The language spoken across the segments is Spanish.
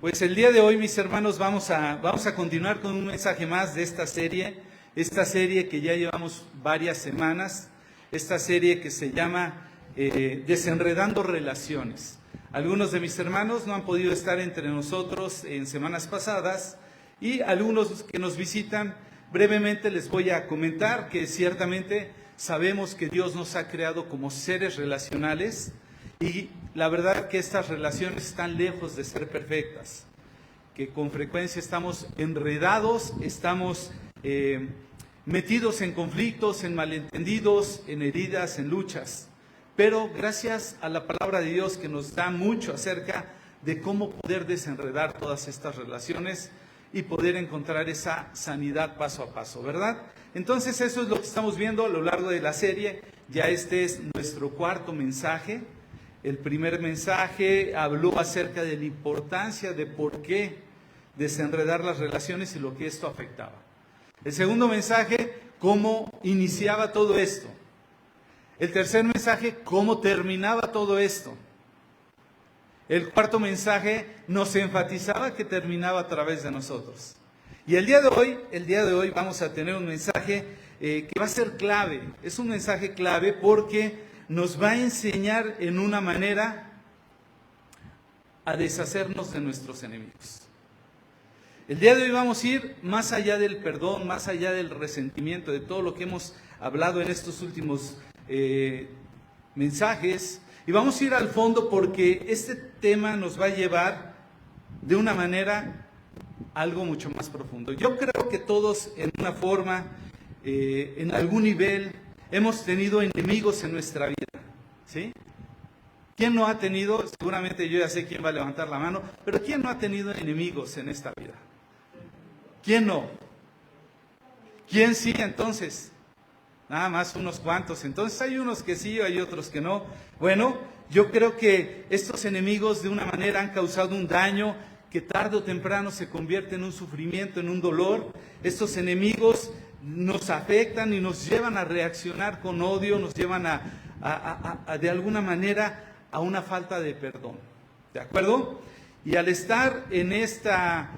Pues el día de hoy, mis hermanos, vamos a continuar con un mensaje más de esta serie que ya llevamos varias semanas, esta serie que se llama Desenredando Relaciones. Algunos de mis hermanos no han podido estar entre nosotros en semanas pasadas y algunos que nos visitan, brevemente les voy a comentar que ciertamente sabemos que Dios nos ha creado como seres relacionales. Y la verdad que estas relaciones están lejos de ser perfectas, que con frecuencia estamos enredados, estamos metidos en conflictos, en malentendidos, en heridas, en luchas. Pero gracias a la palabra de Dios que nos da mucho acerca de cómo poder desenredar todas estas relaciones y poder encontrar esa sanidad paso a paso, ¿verdad? Entonces eso es lo que estamos viendo a lo largo de la serie. Ya este es nuestro cuarto mensaje. El primer mensaje habló acerca de la importancia de por qué desenredar las relaciones y lo que esto afectaba. El segundo mensaje, cómo iniciaba todo esto. El tercer mensaje, cómo terminaba todo esto. El cuarto mensaje nos enfatizaba que terminaba a través de nosotros. Y el día de hoy vamos a tener un mensaje que va a ser clave. Es un mensaje clave porque nos va a enseñar en una manera a deshacernos de nuestros enemigos. El día de hoy vamos a ir más allá del perdón, más allá del resentimiento, de todo lo que hemos hablado en estos últimos mensajes. Y vamos a ir al fondo porque este tema nos va a llevar de una manera algo mucho más profundo. Yo creo que todos en una forma, en algún nivel, hemos tenido enemigos en nuestra vida, ¿sí? ¿Quién no ha tenido? Seguramente yo ya sé quién va a levantar la mano, pero ¿quién no ha tenido enemigos en esta vida? ¿Quién no? ¿Quién sí entonces? Nada más unos cuantos. Entonces hay unos que sí, hay otros que no. Bueno, yo creo que estos enemigos de una manera han causado un daño que tarde o temprano se convierte en un sufrimiento, en un dolor. Estos enemigos nos afectan y nos llevan a reaccionar con odio, nos llevan a de alguna manera a una falta de perdón, ¿de acuerdo? Y al estar en esta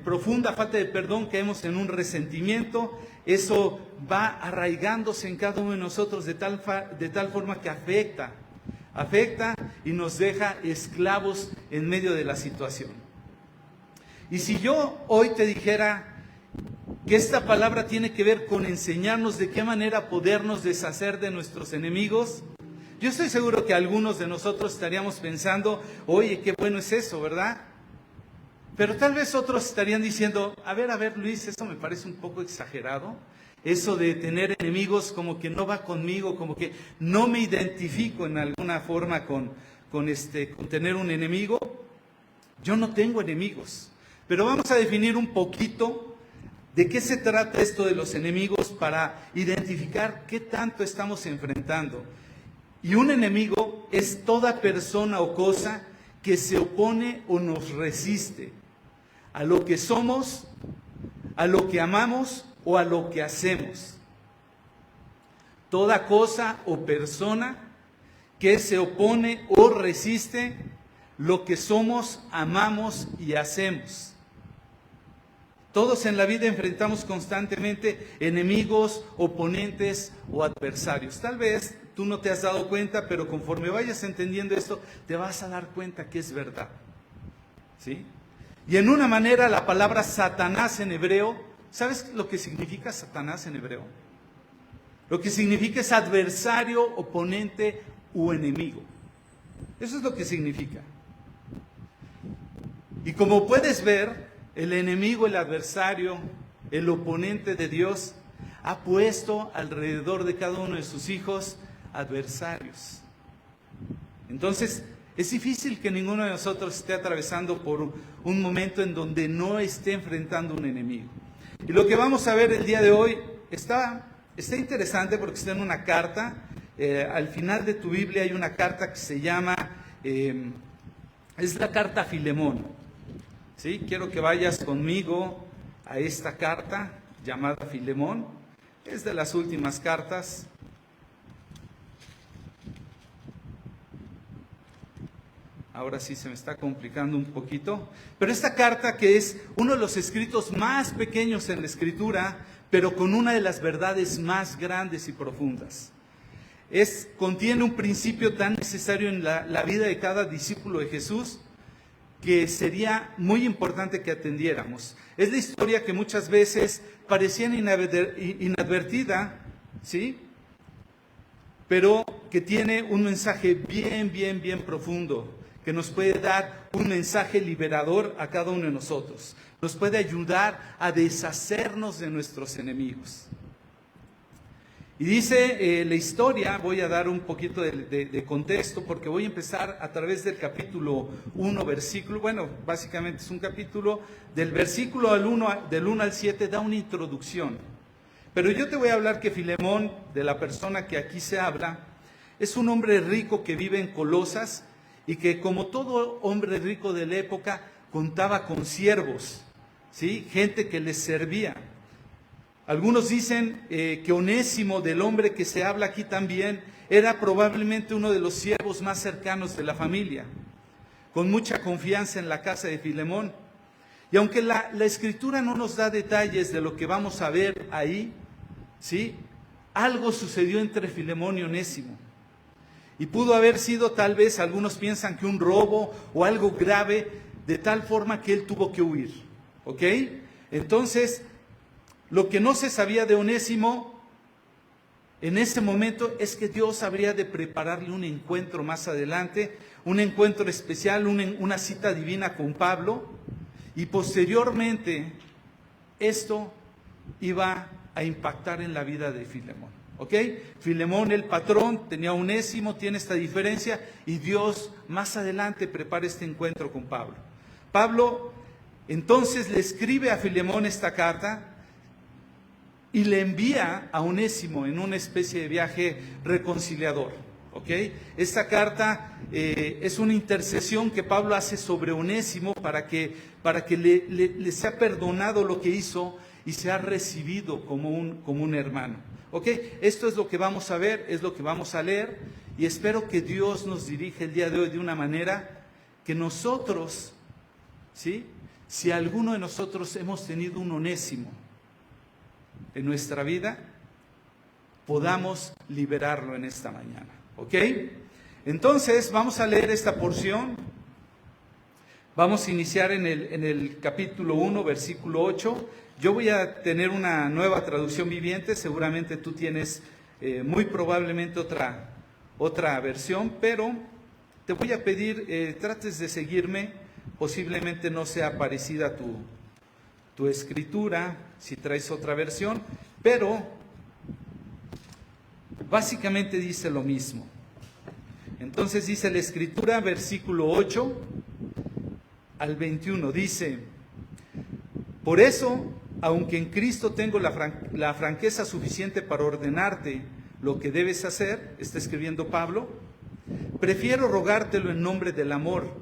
profunda falta de perdón caemos en un resentimiento, eso va arraigándose en cada uno de nosotros de tal forma que afecta y nos deja esclavos en medio de la situación. Y si yo hoy te dijera que esta palabra tiene que ver con enseñarnos de qué manera podernos deshacer de nuestros enemigos, yo estoy seguro que algunos de nosotros estaríamos pensando, oye, qué bueno es eso, ¿verdad? Pero tal vez otros estarían diciendo, a ver, Luis, eso me parece un poco exagerado. Eso de tener enemigos como que no va conmigo, como que no me identifico en alguna forma con tener un enemigo. Yo no tengo enemigos. Pero vamos a definir un poquito de qué se trata esto de los enemigos para identificar qué tanto estamos enfrentando. Y un enemigo es toda persona o cosa que se opone o nos resiste a lo que somos, a lo que amamos o a lo que hacemos. Toda cosa o persona que se opone o resiste lo que somos, amamos y hacemos. Todos en la vida enfrentamos constantemente enemigos, oponentes o adversarios. Tal vez tú no te has dado cuenta, pero conforme vayas entendiendo esto, te vas a dar cuenta que es verdad, ¿sí? Y en una manera la palabra Satanás en hebreo, ¿sabes lo que significa Satanás en hebreo? Lo que significa es adversario, oponente u enemigo. Eso es lo que significa. Y como puedes ver, el enemigo, el adversario, el oponente de Dios, ha puesto alrededor de cada uno de sus hijos adversarios. Entonces, es difícil que ninguno de nosotros esté atravesando por un momento en donde no esté enfrentando un enemigo. Y lo que vamos a ver el día de hoy está interesante porque está en una carta. Al final de tu Biblia hay una carta que se llama, es la carta a Filemón. ¿Sí? Quiero que vayas conmigo a esta carta llamada Filemón. Es de las últimas cartas. Ahora sí se me está complicando un poquito. Pero esta carta, que es uno de los escritos más pequeños en la Escritura, pero con una de las verdades más grandes y profundas. Contiene un principio tan necesario en la vida de cada discípulo de Jesús, que sería muy importante que atendiéramos. Es la historia que muchas veces parecía inadvertida, ¿sí? Pero que tiene un mensaje bien profundo, que nos puede dar un mensaje liberador a cada uno de nosotros. Nos puede ayudar a deshacernos de nuestros enemigos. Y dice la historia, voy a dar un poquito de contexto, porque voy a empezar a través del capítulo 1, versículo, bueno, básicamente es un capítulo, del versículo del 1 al 7, da una introducción. Pero yo te voy a hablar que Filemón, de la persona que aquí se habla, es un hombre rico que vive en Colosas, y que, como todo hombre rico de la época, contaba con siervos, ¿sí? Gente que les servía. Algunos dicen que Onésimo, del hombre que se habla aquí también, era probablemente uno de los siervos más cercanos de la familia, con mucha confianza en la casa de Filemón. Y aunque la Escritura no nos da detalles de lo que vamos a ver ahí, ¿sí? Algo sucedió entre Filemón y Onésimo. Y pudo haber sido, tal vez, algunos piensan que un robo o algo grave, de tal forma que él tuvo que huir. ¿Ok? Entonces, lo que no se sabía de Onésimo en ese momento es que Dios habría de prepararle un encuentro más adelante, un encuentro especial, una cita divina con Pablo, y posteriormente esto iba a impactar en la vida de Filemón. ¿Ok? Filemón, el patrón, tenía Onésimo, tiene esta diferencia, y Dios más adelante prepara este encuentro con Pablo. Pablo entonces le escribe a Filemón esta carta y le envía a Onésimo en una especie de viaje reconciliador. ¿Ok? Esta carta es una intercesión que Pablo hace sobre Onésimo para que le sea perdonado lo que hizo y sea recibido como un hermano. ¿Ok? Esto es lo que vamos a ver, es lo que vamos a leer, y espero que Dios nos dirija el día de hoy de una manera que nosotros, ¿sí? Si alguno de nosotros hemos tenido un Onésimo en nuestra vida, podamos liberarlo en esta mañana. ¿Ok? Entonces vamos a leer esta porción. Vamos a iniciar en el capítulo 1, versículo 8. Yo voy a tener una nueva traducción viviente, seguramente tú tienes muy probablemente otra versión, pero te voy a pedir, trates de seguirme, posiblemente no sea parecida a tu escritura, si traes otra versión, pero básicamente dice lo mismo. Entonces dice la escritura, versículo 8 al 21, dice: por eso, aunque en Cristo tengo la franqueza suficiente para ordenarte lo que debes hacer, está escribiendo Pablo, prefiero rogártelo en nombre del amor.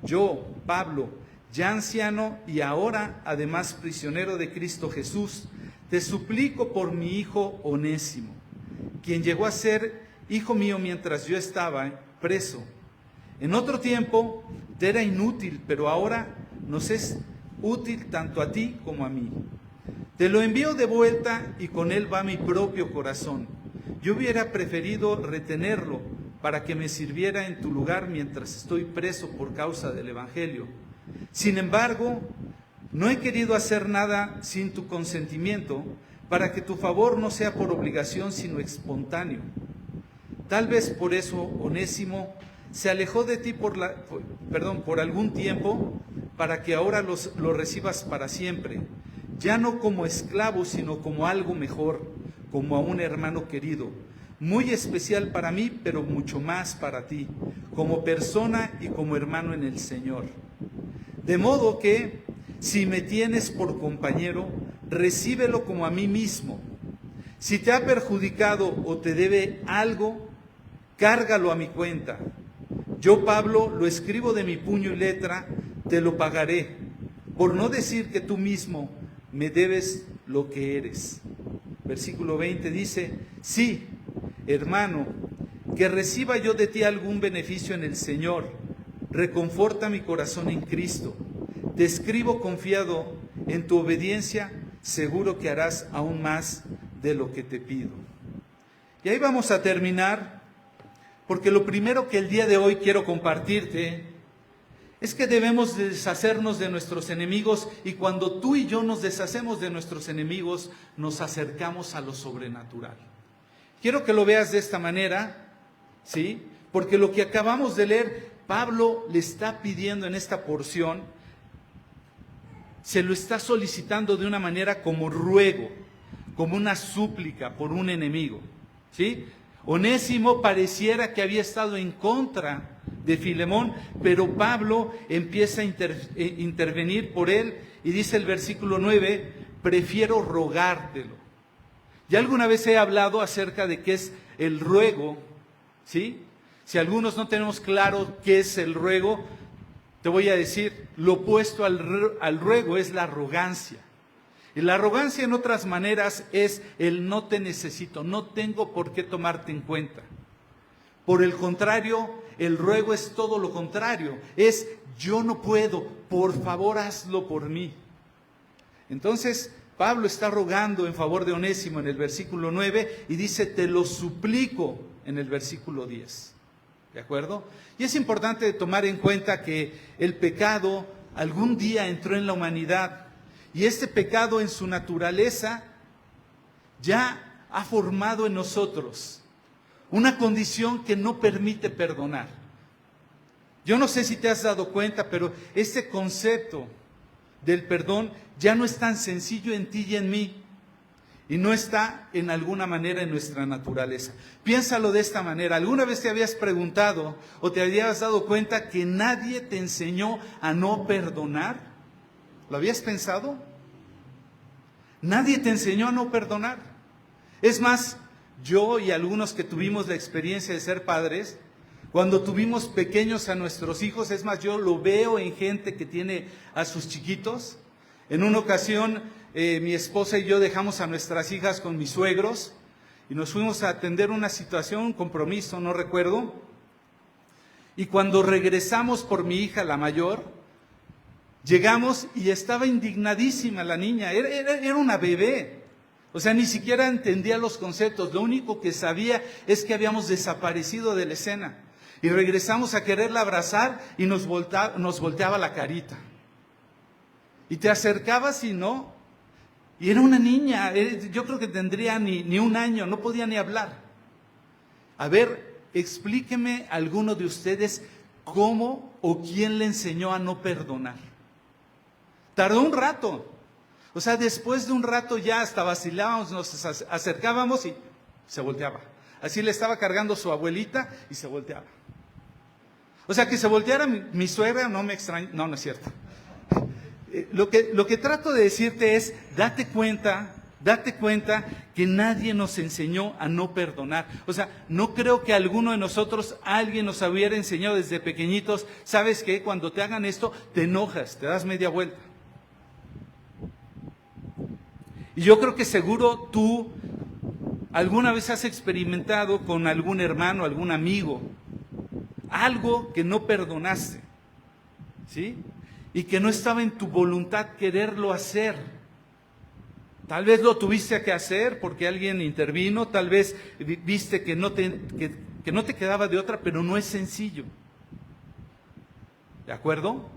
Yo, Pablo, ya anciano y ahora además prisionero de Cristo Jesús, te suplico por mi hijo Onésimo, quien llegó a ser hijo mío mientras yo estaba preso. En otro tiempo te era inútil, pero ahora nos es útil tanto a ti como a mí. Te lo envío de vuelta y con él va mi propio corazón. Yo hubiera preferido retenerlo para que me sirviera en tu lugar mientras estoy preso por causa del Evangelio. Sin embargo, no he querido hacer nada sin tu consentimiento, para que tu favor no sea por obligación sino espontáneo. Tal vez por eso Onésimo se alejó de ti por algún tiempo, para que ahora lo recibas para siempre, ya no como esclavo, sino como algo mejor, como a un hermano querido, muy especial para mí, pero mucho más para ti, como persona y como hermano en el Señor. De modo que, si me tienes por compañero, recíbelo como a mí mismo. Si te ha perjudicado o te debe algo, cárgalo a mi cuenta. Yo, Pablo, lo escribo de mi puño y letra, te lo pagaré, por no decir que tú mismo me debes lo que eres. Versículo 20 dice: sí, hermano, que reciba yo de ti algún beneficio en el Señor. reconforta mi corazón en Cristo. Te escribo confiado en tu obediencia, seguro que harás aún más de lo que te pido. Y ahí vamos a terminar, porque lo primero que el día de hoy quiero compartirte es que debemos deshacernos de nuestros enemigos, y cuando tú y yo nos deshacemos de nuestros enemigos, nos acercamos a lo sobrenatural. Quiero que lo veas de esta manera, ¿sí? Porque lo que acabamos de leer, Pablo le está pidiendo en esta porción, se lo está solicitando de una manera como ruego, como una súplica por un enemigo, ¿sí? Onésimo pareciera que había estado en contra de Filemón, pero Pablo empieza a intervenir por él y dice el versículo 9, prefiero rogártelo. Ya alguna vez he hablado acerca de qué es el ruego, ¿sí? Si algunos no tenemos claro qué es el ruego, te voy a decir, lo opuesto al ruego es la arrogancia. Y la arrogancia, en otras maneras, es el no te necesito, no tengo por qué tomarte en cuenta. Por el contrario, el ruego es todo lo contrario, es yo no puedo, por favor hazlo por mí. Entonces, Pablo está rogando en favor de Onésimo en el versículo 9 y dice, te lo suplico en el versículo 10. ¿De acuerdo? Y es importante tomar en cuenta que el pecado algún día entró en la humanidad, y este pecado en su naturaleza ya ha formado en nosotros una condición que no permite perdonar. Yo no sé si te has dado cuenta, pero este concepto del perdón ya no es tan sencillo en ti y en mí, y no está en alguna manera en nuestra naturaleza. Piénsalo de esta manera. ¿Alguna vez te habías preguntado o te habías dado cuenta que nadie te enseñó a no perdonar? ¿Lo habías pensado? Nadie te enseñó a no perdonar. Es más, yo y algunos que tuvimos la experiencia de ser padres, cuando tuvimos pequeños a nuestros hijos, es más, yo lo veo en gente que tiene a sus chiquitos. En una ocasión, mi esposa y yo dejamos a nuestras hijas con mis suegros y nos fuimos a atender una situación, un compromiso, no recuerdo. Y cuando regresamos por mi hija, la mayor, llegamos y estaba indignadísima la niña, era una bebé. O sea, ni siquiera entendía los conceptos, lo único que sabía es que habíamos desaparecido de la escena. Y regresamos a quererla abrazar y nos volteaba la carita. Y te acercabas y no. Y era una niña, yo creo que tendría ni un año, no podía ni hablar. A ver, explíqueme alguno de ustedes cómo o quién le enseñó a no perdonar. Tardó un rato. O sea, después de un rato ya hasta vacilábamos, nos acercábamos y se volteaba. Así le estaba cargando su abuelita y se volteaba. O sea, que se volteara mi suegra no me extraña, no es cierto. Lo que trato de decirte es, date cuenta que nadie nos enseñó a no perdonar. O sea, no creo que alguno de nosotros, alguien nos hubiera enseñado desde pequeñitos, ¿sabes qué? Cuando te hagan esto, te enojas, te das media vuelta. Y yo creo que seguro tú alguna vez has experimentado con algún hermano, algún amigo, algo que no perdonaste, ¿sí? Y que no estaba en tu voluntad quererlo hacer. Tal vez lo tuviste que hacer porque alguien intervino, tal vez viste que no te quedaba de otra, pero no es sencillo. ¿De acuerdo?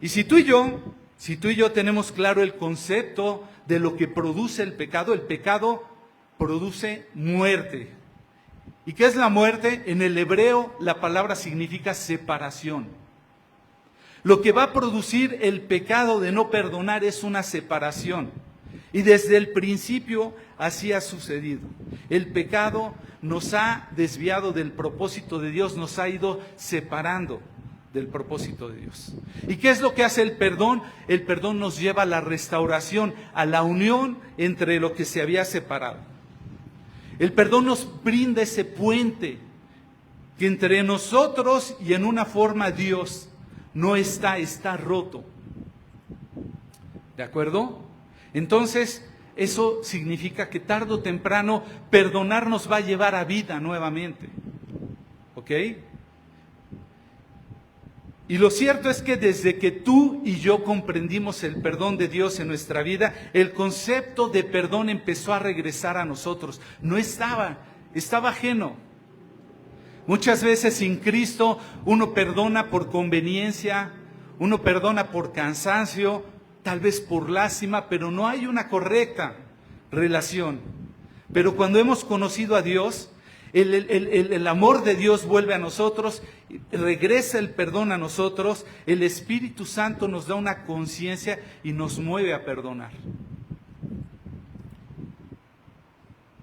Y si tú y yo tenemos claro el concepto de lo que produce el pecado produce muerte. ¿Y qué es la muerte? En el hebreo la palabra significa separación. Lo que va a producir el pecado de no perdonar es una separación. Y desde el principio así ha sucedido. El pecado nos ha desviado del propósito de Dios, nos ha ido separando del propósito de Dios. ¿Y qué es lo que hace el perdón? El perdón nos lleva a la restauración, a la unión entre lo que se había separado. El perdón nos brinda ese puente que entre nosotros y en una forma Dios no está roto. ¿De acuerdo? Entonces, eso significa que tarde o temprano perdonar nos va a llevar a vida nuevamente. ¿Ok? Y lo cierto es que desde que tú y yo comprendimos el perdón de Dios en nuestra vida, el concepto de perdón empezó a regresar a nosotros. No estaba ajeno. Muchas veces sin Cristo uno perdona por conveniencia, uno perdona por cansancio, tal vez por lástima, pero no hay una correcta relación. Pero cuando hemos conocido a Dios, el amor de Dios vuelve a nosotros, regresa el perdón a nosotros, el Espíritu Santo nos da una conciencia y nos mueve a perdonar.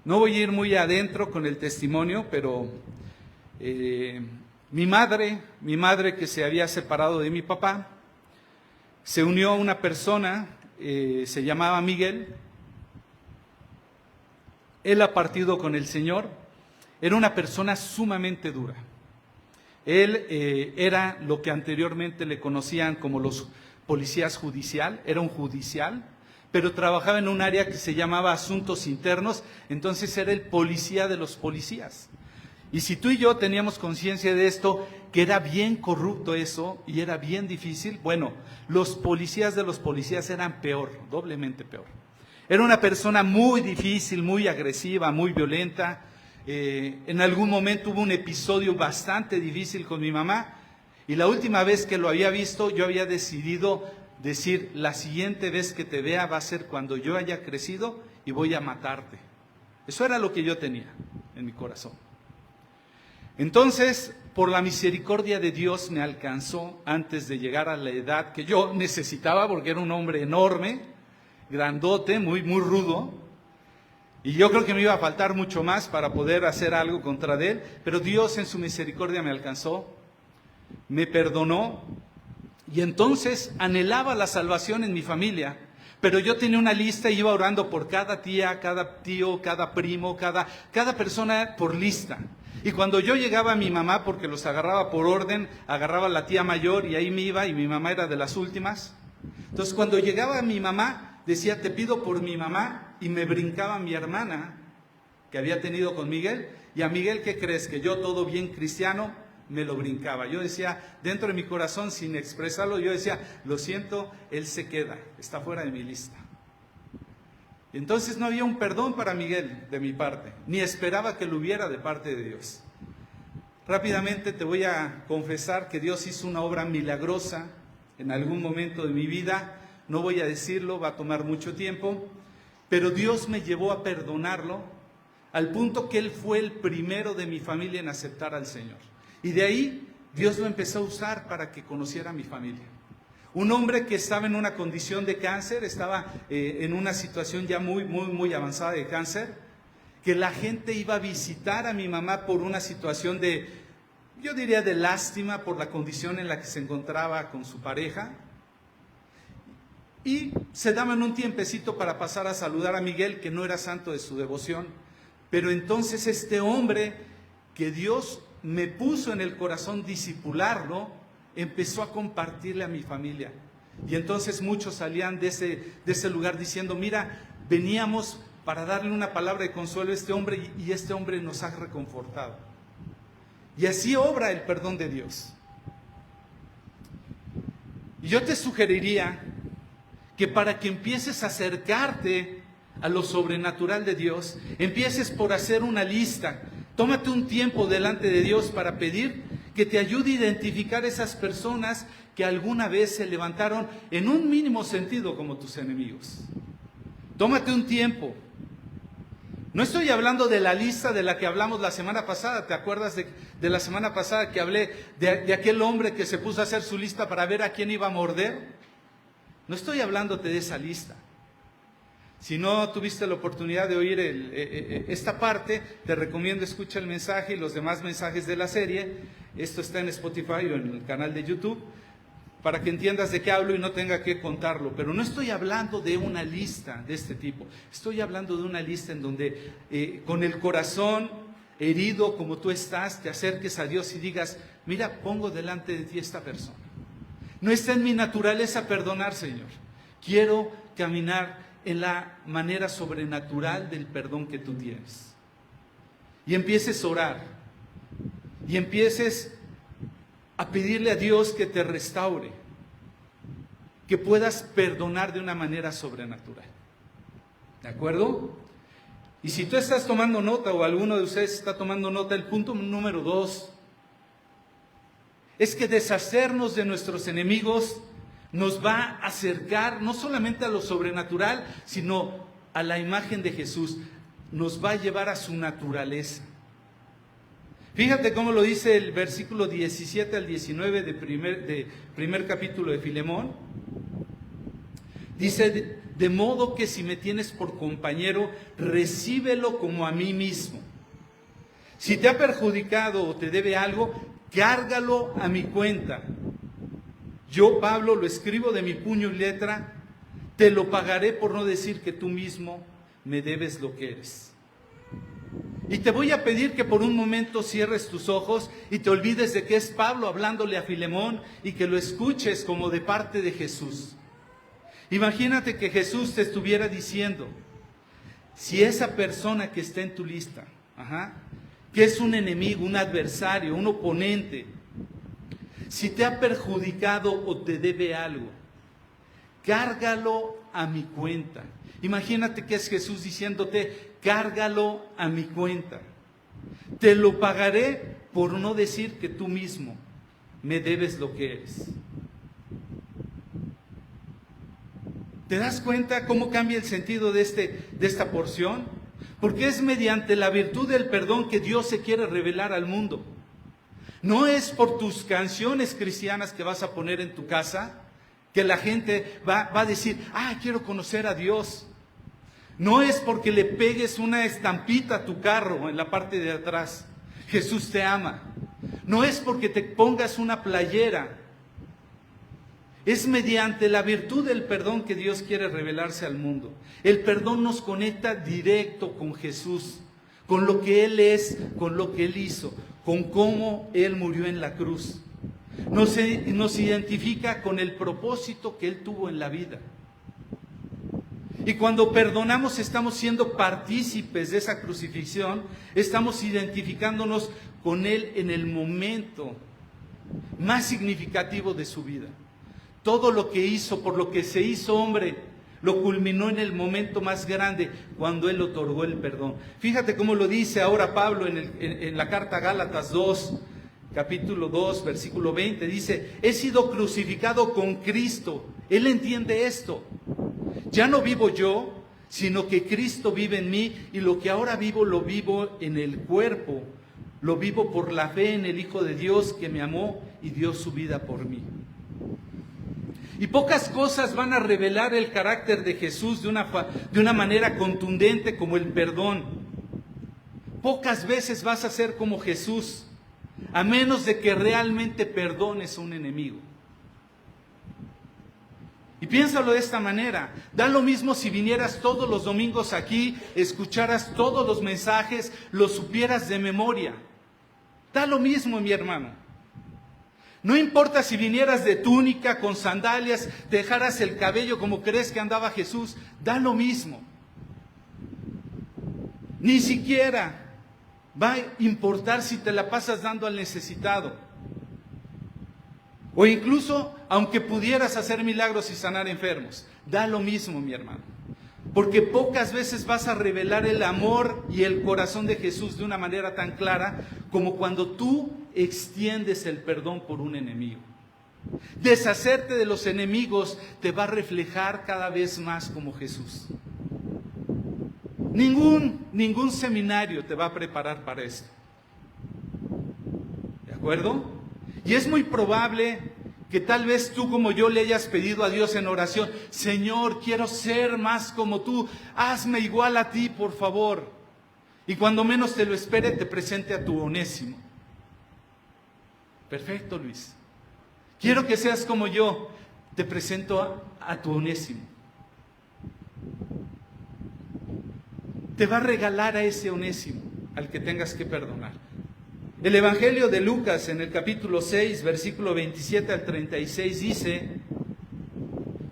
No voy a ir muy adentro con el testimonio, pero mi madre que se había separado de mi papá, se unió a una persona, se llamaba Miguel. Él ha partido con el Señor. Era una persona sumamente dura. Él era lo que anteriormente le conocían como los policías judicial, era un judicial, pero trabajaba en un área que se llamaba asuntos internos, entonces era el policía de los policías. Y si tú y yo teníamos conciencia de esto, que era bien corrupto eso y era bien difícil, bueno, los policías de los policías eran peor, doblemente peor. Era una persona muy difícil, muy agresiva, muy violenta. En algún momento hubo un episodio bastante difícil con mi mamá y la última vez que lo había visto yo había decidido decir, la siguiente vez que te vea va a ser cuando yo haya crecido y voy a matarte. Eso era lo que yo tenía en mi corazón. Entonces, por la misericordia de Dios me alcanzó antes de llegar a la edad que yo necesitaba, porque era un hombre enorme, grandote, muy rudo, y yo creo que me iba a faltar mucho más para poder hacer algo contra él, pero Dios en su misericordia me alcanzó, me perdonó, y entonces anhelaba la salvación en mi familia, pero yo tenía una lista y iba orando por cada tía, cada tío, cada primo, cada persona por lista. Y cuando yo llegaba a mi mamá, porque los agarraba por orden, agarraba a la tía mayor y ahí me iba, y mi mamá era de las últimas. Entonces cuando llegaba a mi mamá, decía, te pido por mi mamá, y me brincaba mi hermana, que había tenido con Miguel, y a Miguel, ¿qué crees? Que yo, todo bien cristiano, me lo brincaba. Yo decía, dentro de mi corazón, sin expresarlo, yo decía, lo siento, él se queda, está fuera de mi lista. Y entonces no había un perdón para Miguel de mi parte, ni esperaba que lo hubiera de parte de Dios. Rápidamente te voy a confesar que Dios hizo una obra milagrosa en algún momento de mi vida. No voy a decirlo, va a tomar mucho tiempo, pero Dios me llevó a perdonarlo al punto que Él fue el primero de mi familia en aceptar al Señor. Y de ahí Dios lo empezó a usar para que conociera a mi familia. Un hombre que estaba en una condición de cáncer, estaba en una situación ya muy avanzada de cáncer, que la gente iba a visitar a mi mamá por una situación de, yo diría de lástima por la condición en la que se encontraba con su pareja. Y se daban un tiempecito para pasar a saludar a Miguel, que no era santo de su devoción. Pero entonces este hombre que Dios me puso en el corazón discipularlo, empezó a compartirle a mi familia. Y entonces muchos salían de ese lugar diciendo, mira, veníamos para darle una palabra de consuelo a este hombre y este hombre nos ha reconfortado. Y así obra el perdón de Dios. Y yo te sugeriría que para que empieces a acercarte a lo sobrenatural de Dios, empieces por hacer una lista. Tómate un tiempo delante de Dios para pedir que te ayude a identificar esas personas que alguna vez se levantaron en un mínimo sentido como tus enemigos. Tómate un tiempo. No estoy hablando de la lista de la que hablamos la semana pasada. ¿Te acuerdas de la semana pasada que hablé de aquel hombre que se puso a hacer su lista para ver a quién iba a morder? No estoy hablándote de esa lista. Si no tuviste la oportunidad de oír esta parte, te recomiendo escucha el mensaje y los demás mensajes de la serie. Esto está en Spotify o en el canal de YouTube, para que entiendas de qué hablo y no tenga que contarlo. Pero no estoy hablando de una lista de este tipo. Estoy hablando de una lista en donde con el corazón herido como tú estás, te acerques a Dios y digas, mira, pongo delante de ti esta persona. No está en mi naturaleza perdonar, Señor. Quiero caminar en la manera sobrenatural del perdón que tú tienes. Y empieces a orar. Y empieces a pedirle a Dios que te restaure, que puedas perdonar de una manera sobrenatural. ¿De acuerdo? Y si tú estás tomando nota o alguno de ustedes está tomando nota, el punto número 2 es que deshacernos de nuestros enemigos nos va a acercar no solamente a lo sobrenatural, sino a la imagen de Jesús. Nos va a llevar a su naturaleza. Fíjate cómo lo dice el versículo 17 al 19 de primer capítulo de Filemón. Dice, de modo que si me tienes por compañero, recíbelo como a mí mismo. Si te ha perjudicado o te debe algo, cárgalo a mi cuenta. Yo, Pablo, lo escribo de mi puño y letra, te lo pagaré por no decir que tú mismo me debes lo que eres. Y te voy a pedir que por un momento cierres tus ojos y te olvides de que es Pablo hablándole a Filemón y que lo escuches como de parte de Jesús. Imagínate que Jesús te estuviera diciendo, si esa persona que está en tu lista, que es un enemigo, un adversario, un oponente, si te ha perjudicado o te debe algo, cárgalo a mi cuenta. Imagínate que es Jesús diciéndote, cárgalo a mi cuenta. Te lo pagaré por no decir que tú mismo me debes lo que eres. ¿Te das cuenta cómo cambia el sentido de esta porción? Porque es mediante la virtud del perdón que Dios se quiere revelar al mundo. No es por tus canciones cristianas que vas a poner en tu casa que la gente va a decir, quiero conocer a Dios. No es porque le pegues una estampita a tu carro en la parte de atrás, Jesús te ama. No es porque te pongas una playera. Es mediante la virtud del perdón que Dios quiere revelarse al mundo. El perdón nos conecta directo con Jesús, con lo que Él es, con lo que Él hizo, con cómo Él murió en la cruz. Nos identifica con el propósito que Él tuvo en la vida. Y cuando perdonamos estamos siendo partícipes de esa crucifixión, estamos identificándonos con Él en el momento más significativo de su vida. Todo lo que hizo, por lo que se hizo hombre, lo culminó en el momento más grande, cuando Él otorgó el perdón. Fíjate cómo lo dice ahora Pablo en la carta a Gálatas 2, capítulo 2, versículo 20. Dice, he sido crucificado con Cristo. Él entiende esto. Ya no vivo yo, sino que Cristo vive en mí, y lo que ahora vivo, lo vivo en el cuerpo. Lo vivo por la fe en el Hijo de Dios que me amó y dio su vida por mí. Y pocas cosas van a revelar el carácter de Jesús de una manera contundente como el perdón. Pocas veces vas a ser como Jesús, a menos de que realmente perdones a un enemigo. Y piénsalo de esta manera, da lo mismo si vinieras todos los domingos aquí, escucharas todos los mensajes, los supieras de memoria. Da lo mismo, mi hermano. No importa si vinieras de túnica, con sandalias, dejaras el cabello como crees que andaba Jesús, da lo mismo. Ni siquiera va a importar si te la pasas dando al necesitado. O incluso, aunque pudieras hacer milagros y sanar enfermos, da lo mismo, mi hermano. Porque pocas veces vas a revelar el amor y el corazón de Jesús de una manera tan clara como cuando tú extiendes el perdón por un enemigo. Deshacerte de los enemigos te va a reflejar cada vez más como Jesús. Ningún seminario te va a preparar para esto. ¿De acuerdo? Y es muy probable que tal vez tú como yo le hayas pedido a Dios en oración, Señor, quiero ser más como tú, hazme igual a ti, por favor. Y cuando menos te lo espere, te presente a tu Onésimo. Perfecto, Luis. Quiero que seas como yo, te presento a tu Onésimo. Te va a regalar a ese Onésimo, al que tengas que perdonar. El Evangelio de Lucas, en el capítulo 6, versículo 27 al 36, dice,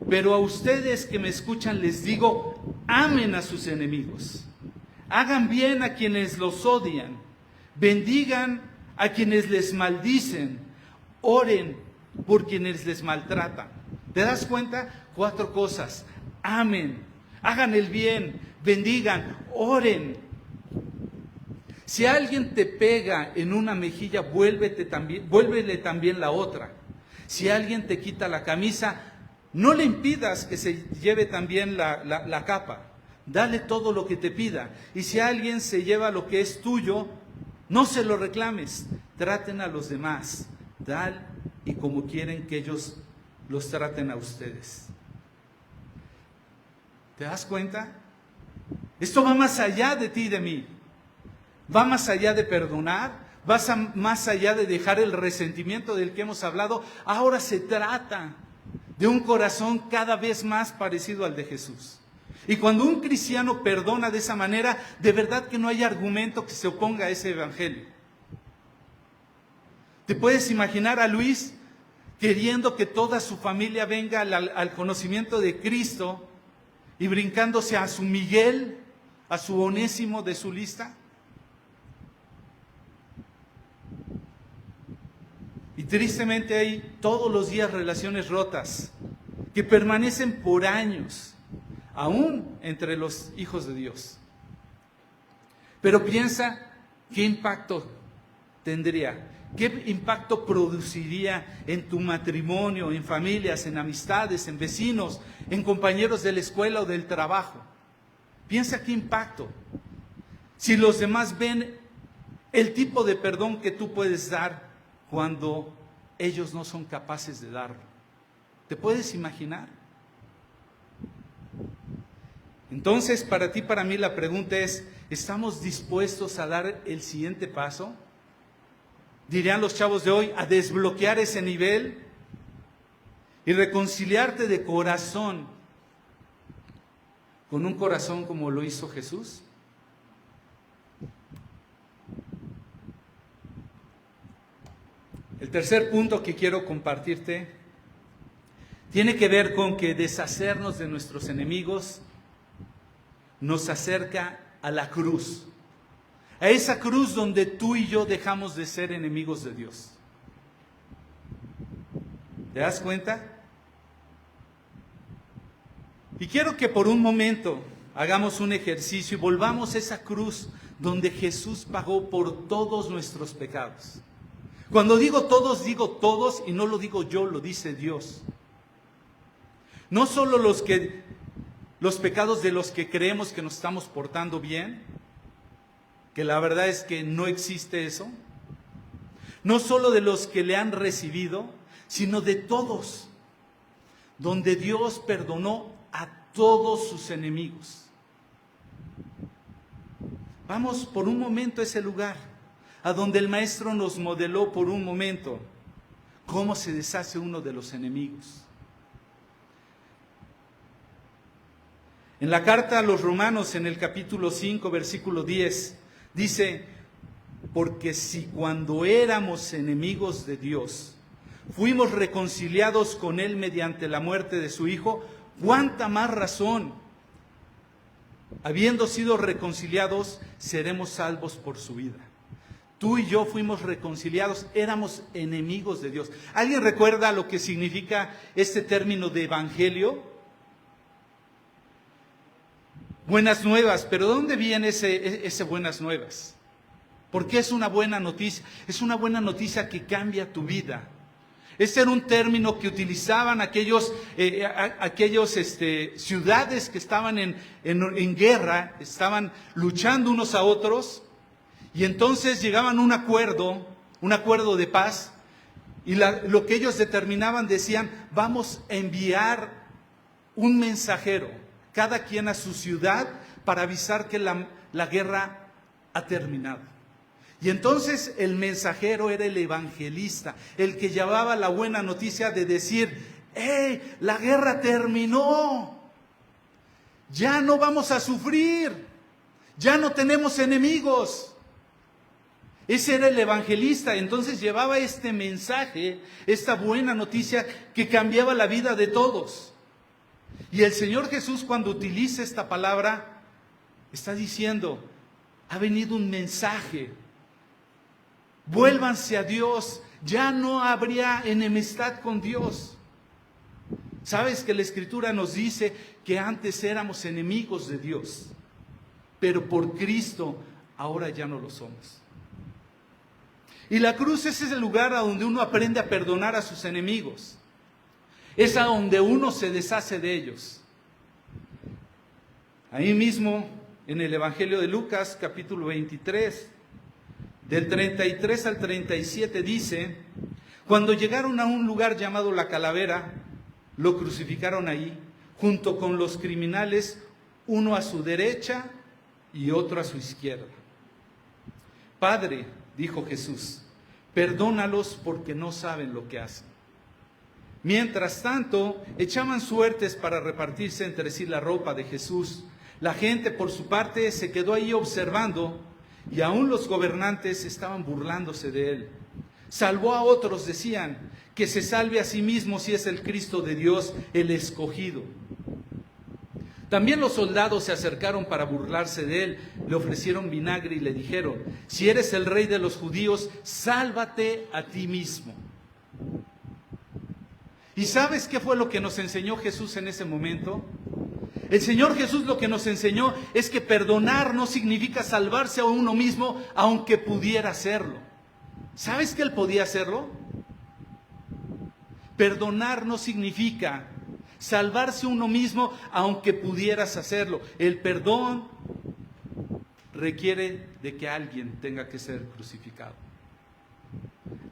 pero a ustedes que me escuchan les digo, amen a sus enemigos, hagan bien a quienes los odian, bendigan a quienes les maldicen, Oren por quienes les maltratan. ¿Te das cuenta? 4 cosas. Amen, hagan el bien, bendigan, oren. Si alguien te pega en una mejilla, vuélvele también la otra. Si alguien te quita la camisa, no le impidas que se lleve también la capa. Dale todo lo que te pida. Y si alguien se lleva lo que es tuyo, no se lo reclames. Traten a los demás, tal y como quieren que ellos los traten a ustedes. ¿Te das cuenta? Esto va más allá de ti y de mí. Va más allá de perdonar, más allá de dejar el resentimiento del que hemos hablado. Ahora se trata de un corazón cada vez más parecido al de Jesús. Y cuando un cristiano perdona de esa manera, de verdad que no hay argumento que se oponga a ese evangelio. ¿Te puedes imaginar a Luis queriendo que toda su familia venga al conocimiento de Cristo y brincándose a su Miguel, a su Onésimo de su lista? Y tristemente hay todos los días relaciones rotas que permanecen por años, aún entre los hijos de Dios. Pero piensa qué impacto tendría, qué impacto produciría en tu matrimonio, en familias, en amistades, en vecinos, en compañeros de la escuela o del trabajo. Piensa qué impacto. Si los demás ven el tipo de perdón que tú puedes dar cuando ellos no son capaces de darlo. ¿Te puedes imaginar? Entonces, para ti, para mí, la pregunta es, ¿estamos dispuestos a dar el siguiente paso? Dirían los chavos de hoy, a desbloquear ese nivel y reconciliarte de corazón con un corazón como lo hizo Jesús. El tercer punto que quiero compartirte tiene que ver con que deshacernos de nuestros enemigos nos acerca a la cruz. A esa cruz donde tú y yo dejamos de ser enemigos de Dios. ¿Te das cuenta? Y quiero que por un momento hagamos un ejercicio y volvamos a esa cruz donde Jesús pagó por todos nuestros pecados. Cuando digo todos y no lo digo yo, lo dice Dios. No solo los pecados de los que creemos que nos estamos portando bien, que la verdad es que no existe eso. No solo de los que le han recibido, sino de todos, donde Dios perdonó a todos sus enemigos. Vamos por un momento a ese lugar, a donde el Maestro nos modeló por un momento cómo se deshace uno de los enemigos. En la carta a los Romanos, en el capítulo 5, versículo 10, dice, porque si cuando éramos enemigos de Dios, fuimos reconciliados con Él mediante la muerte de su Hijo, ¿cuánta más razón, habiendo sido reconciliados, seremos salvos por su vida? Tú y yo fuimos reconciliados, éramos enemigos de Dios. ¿Alguien recuerda lo que significa este término de evangelio? Buenas nuevas, pero ¿de dónde viene ese buenas nuevas? Porque es una buena noticia, es una buena noticia que cambia tu vida. Ese era un término que utilizaban aquellos ciudades que estaban en guerra, estaban luchando unos a otros, y entonces llegaban a un acuerdo de paz, y lo que ellos determinaban, decían, vamos a enviar un mensajero, cada quien a su ciudad, para avisar que la guerra ha terminado. Y entonces el mensajero era el evangelista, el que llevaba la buena noticia de decir, ¡hey! La guerra terminó, ya no vamos a sufrir, ya no tenemos enemigos. Ese era el evangelista. Entonces llevaba este mensaje, esta buena noticia que cambiaba la vida de todos. Y el Señor Jesús, cuando utiliza esta palabra, está diciendo, ha venido un mensaje. Vuélvanse a Dios, Ya no habría enemistad con Dios. ¿Sabes que la Escritura nos dice que antes éramos enemigos de Dios? Pero por Cristo ahora ya no lo somos. Y la cruz es ese lugar a donde uno aprende a perdonar a sus enemigos. Es a donde uno se deshace de ellos. Ahí mismo, en el Evangelio de Lucas, capítulo 23, del 33 al 37, dice: cuando llegaron a un lugar llamado La Calavera, lo crucificaron ahí, junto con los criminales, uno a su derecha y otro a su izquierda. Padre, dijo Jesús, perdónalos porque no saben lo que hacen. Mientras tanto, echaban suertes para repartirse entre sí la ropa de Jesús. La gente, por su parte, se quedó ahí observando, y aún los gobernantes estaban burlándose de él. Salvó a otros, decían, que se salve a sí mismo si es el Cristo de Dios, el escogido. También los soldados se acercaron para burlarse de él, le ofrecieron vinagre y le dijeron: si eres el rey de los judíos, sálvate a ti mismo. ¿Y sabes qué fue lo que nos enseñó Jesús en ese momento? El Señor Jesús lo que nos enseñó es que perdonar no significa salvarse a uno mismo, aunque pudiera hacerlo. ¿Sabes que Él podía hacerlo? Perdonar no significa salvarse uno mismo, aunque pudieras hacerlo. El perdón requiere de que alguien tenga que ser crucificado.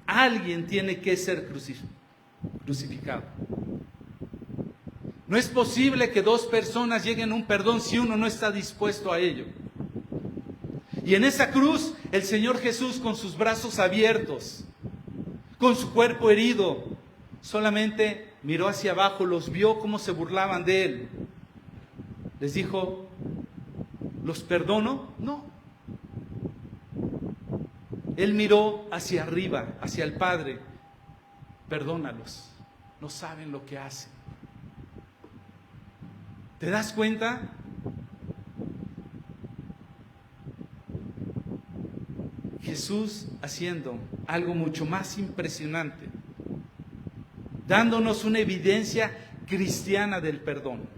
Alguien tiene que ser crucificado. No es posible que dos personas lleguen a un perdón si uno no está dispuesto a ello. Y en esa cruz, el Señor Jesús, con sus brazos abiertos, con su cuerpo herido, solamente miró hacia abajo, los vio cómo se burlaban de él. Les dijo: ¿los perdono? No. Él miró hacia arriba, hacia el Padre. Perdónalos, no saben lo que hacen. ¿Te das cuenta? Jesús haciendo algo mucho más impresionante, dándonos una evidencia cristiana del perdón,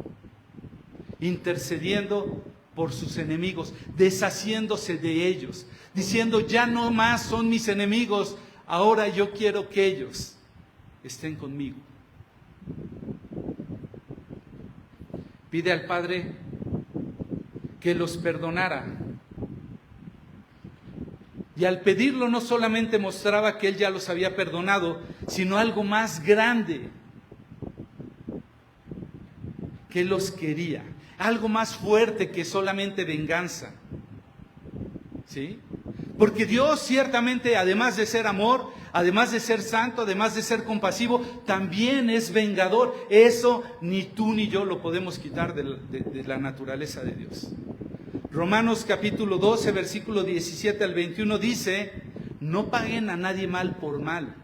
intercediendo por sus enemigos, deshaciéndose de ellos, diciendo: ya no más son mis enemigos, ahora yo quiero que ellos estén conmigo. Pide al Padre que los perdonara. Y al pedirlo no solamente mostraba que Él ya los había perdonado, sino algo más grande, que Él los quería, algo más fuerte que solamente venganza. ¿Sí? Porque Dios ciertamente, además de ser amor, además de ser santo, además de ser compasivo, también es vengador. Eso ni tú ni yo lo podemos quitar de la naturaleza de Dios. Romanos capítulo 12, versículo 17 al 21 dice: no paguen a nadie mal por mal.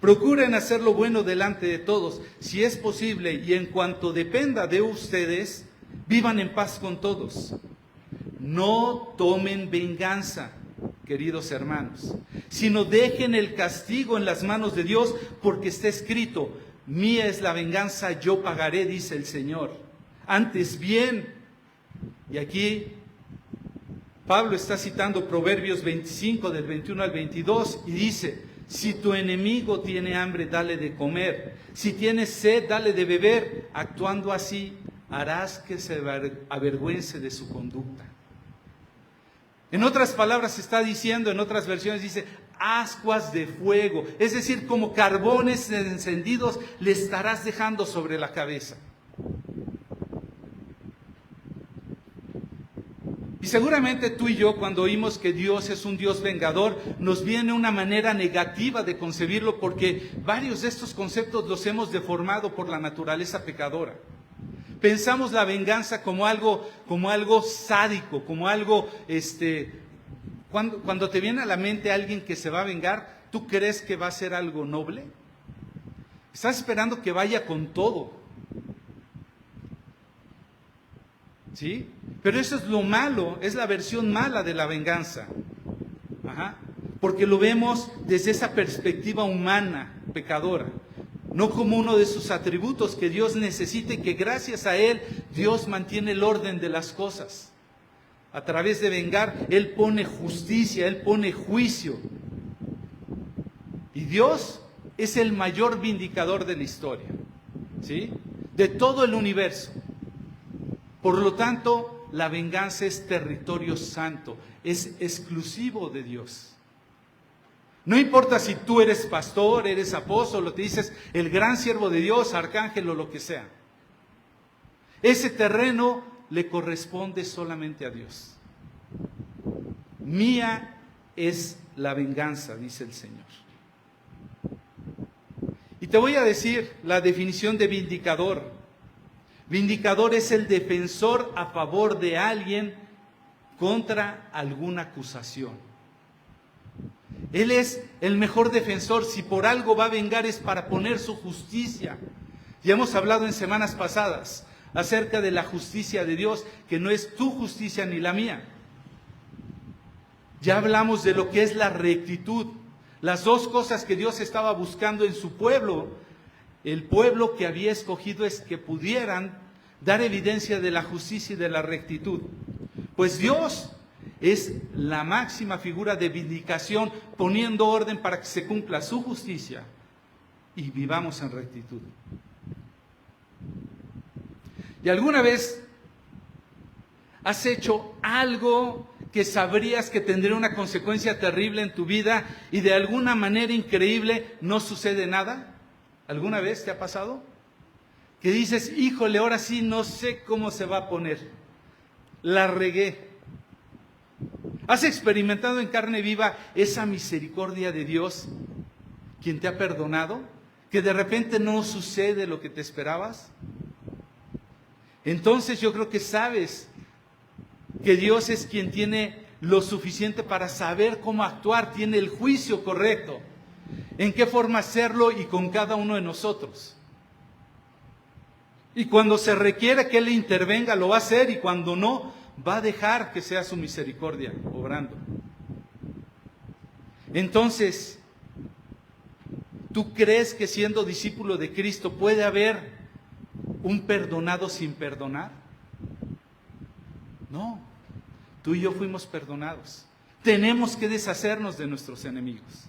Procuren hacer lo bueno delante de todos, si es posible, y en cuanto dependa de ustedes, vivan en paz con todos. No tomen venganza, queridos hermanos, sino dejen el castigo en las manos de Dios, porque está escrito: mía es la venganza, yo pagaré, dice el Señor. Antes bien, y aquí Pablo está citando Proverbios 25 del 21 al 22 y dice: si tu enemigo tiene hambre, dale de comer, si tiene sed, dale de beber. Actuando así, harás que se avergüence de su conducta. En otras palabras está diciendo, en otras versiones dice: ascuas de fuego, es decir, como carbones encendidos le estarás dejando sobre la cabeza. Y seguramente tú y yo, cuando oímos que Dios es un Dios vengador, nos viene una manera negativa de concebirlo, porque varios de estos conceptos los hemos deformado por la naturaleza pecadora. Pensamos la venganza como algo sádico, como algo, cuando te viene a la mente alguien que se va a vengar, ¿tú crees que va a ser algo noble? Estás esperando que vaya con todo. ¿Sí? Pero eso es lo malo, es la versión mala de la venganza. Ajá. porque lo vemos desde esa perspectiva humana, pecadora, no como uno de sus atributos que Dios necesita y que gracias a Él Dios mantiene el orden de las cosas. A través de vengar, Él pone justicia, Él pone juicio. Y Dios es el mayor vindicador de la historia, ¿sí? De todo el universo. Por lo tanto, la venganza es territorio santo, es exclusivo de Dios. No importa si tú eres pastor, eres apóstol, o te dices el gran siervo de Dios, arcángel o lo que sea. Ese terreno le corresponde solamente a Dios. Mía es la venganza, dice el Señor. Y te voy a decir la definición de vindicador. Vindicador es el defensor a favor de alguien contra alguna acusación. Él es el mejor defensor. Si por algo va a vengar es para poner su justicia. Ya hemos hablado en semanas pasadas acerca de la justicia de Dios, que no es tu justicia ni la mía. Ya hablamos de lo que es la rectitud. Las dos cosas que Dios estaba buscando en su pueblo, el pueblo que había escogido, es que pudieran dar evidencia de la justicia y de la rectitud. Pues Dios es la máxima figura de vindicación, poniendo orden para que se cumpla su justicia y vivamos en rectitud. ¿Y alguna vez has hecho algo que sabrías que tendría una consecuencia terrible en tu vida y de alguna manera increíble no sucede nada? ¿Alguna vez te ha pasado? Que dices, híjole, ahora sí no sé cómo se va a poner. La regué. ¿Has experimentado en carne viva esa misericordia de Dios, quien te ha perdonado? Que de repente no sucede lo que te esperabas. Entonces yo creo que sabes que Dios es quien tiene lo suficiente para saber cómo actuar, tiene el juicio correcto, en qué forma hacerlo y con cada uno de nosotros. Y cuando se requiere que Él intervenga, lo va a hacer, y cuando no, va a dejar que sea su misericordia obrando. Entonces, ¿tú crees que siendo discípulo de Cristo puede haber un perdonado sin perdonar? No, tú y yo fuimos perdonados. Tenemos que deshacernos de nuestros enemigos.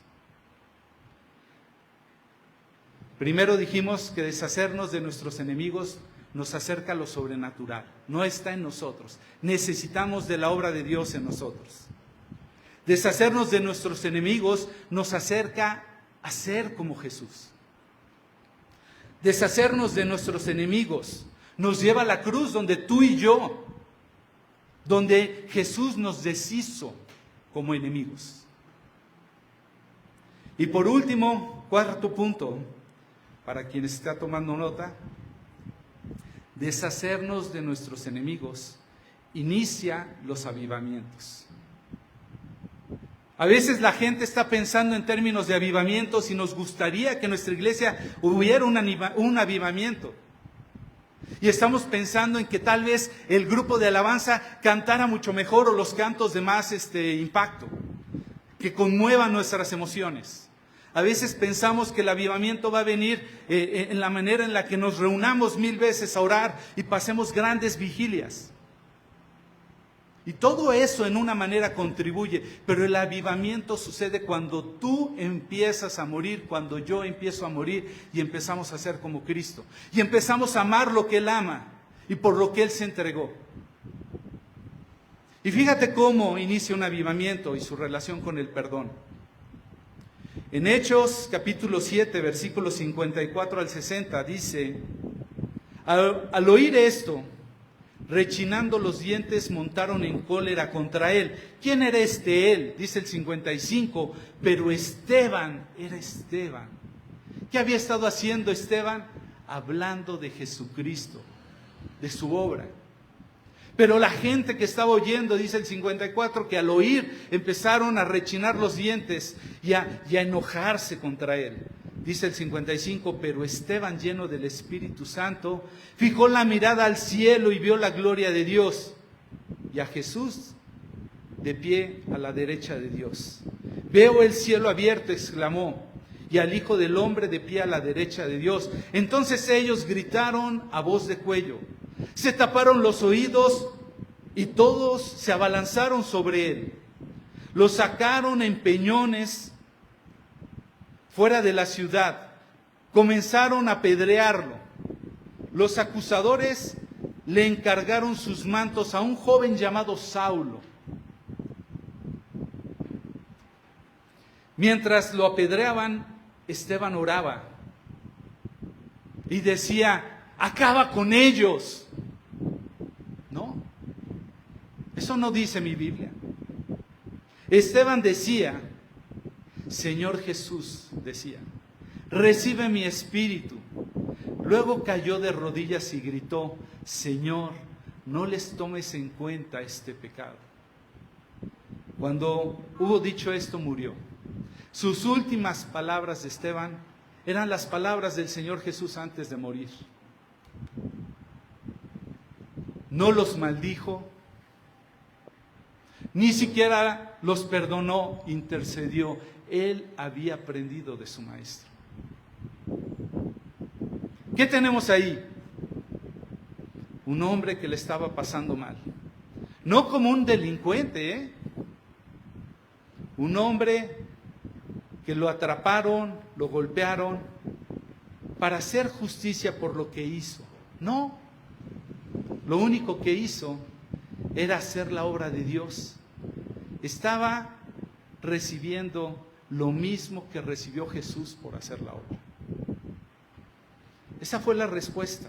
Primero dijimos que deshacernos de nuestros enemigos nos acerca a lo sobrenatural. No está en nosotros. Necesitamos de la obra de Dios en nosotros. Deshacernos de nuestros enemigos nos acerca a ser como Jesús. Deshacernos de nuestros enemigos nos lleva a la cruz donde tú y yo, donde Jesús nos deshizo como enemigos. Y por último, cuarto punto, para quien está tomando nota, deshacernos de nuestros enemigos inicia los avivamientos. A veces la gente está pensando en términos de avivamientos y nos gustaría que en nuestra iglesia hubiera un avivamiento. Y estamos pensando en que tal vez el grupo de alabanza cantara mucho mejor, o los cantos de más impacto, que conmuevan nuestras emociones. A veces pensamos que el avivamiento va a venir en la manera en la que nos reunamos 1000 veces a orar y pasemos grandes vigilias. Y todo eso en una manera contribuye, pero el avivamiento sucede cuando tú empiezas a morir, cuando yo empiezo a morir y empezamos a ser como Cristo. Y empezamos a amar lo que Él ama y por lo que Él se entregó. Y fíjate cómo inicia un avivamiento y su relación con el perdón. En Hechos capítulo 7, versículos 54 al 60 dice, al oír esto, rechinando los dientes, montaron en cólera contra él. ¿Quién era él? Dice el 55, pero Esteban era Esteban. ¿Qué había estado haciendo Esteban? Hablando de Jesucristo, de su obra. Pero la gente que estaba oyendo, dice el 54, que al oír empezaron a rechinar los dientes y a enojarse contra él. Dice el 55, pero Esteban, lleno del Espíritu Santo, fijó la mirada al cielo y vio la gloria de Dios y a Jesús de pie a la derecha de Dios. Veo el cielo abierto, exclamó, y al Hijo del Hombre de pie a la derecha de Dios. Entonces ellos gritaron a voz de cuello, se taparon los oídos y todos se abalanzaron sobre él. Lo sacaron en peñones fuera de la ciudad, comenzaron a apedrearlo. Los acusadores le encargaron sus mantos a un joven llamado Saulo. Mientras lo apedreaban, Esteban oraba y decía, acaba con ellos. No, eso no dice mi Biblia. Esteban decía, Señor Jesús, decía, recibe mi espíritu. Luego cayó de rodillas y gritó, Señor, no les tomes en cuenta este pecado. Cuando hubo dicho esto, murió. Sus últimas palabras de Esteban eran las palabras del Señor Jesús antes de morir. No los maldijo, ni siquiera los perdonó, intercedió. Él había aprendido de su maestro. ¿Qué tenemos ahí? Un hombre que le estaba pasando mal. No como un delincuente, ¿eh? Un hombre que lo atraparon, lo golpearon, para hacer justicia por lo que hizo. No, lo único que hizo era hacer la obra de Dios. Estaba recibiendo lo mismo que recibió Jesús por hacer la obra. Esa fue la respuesta.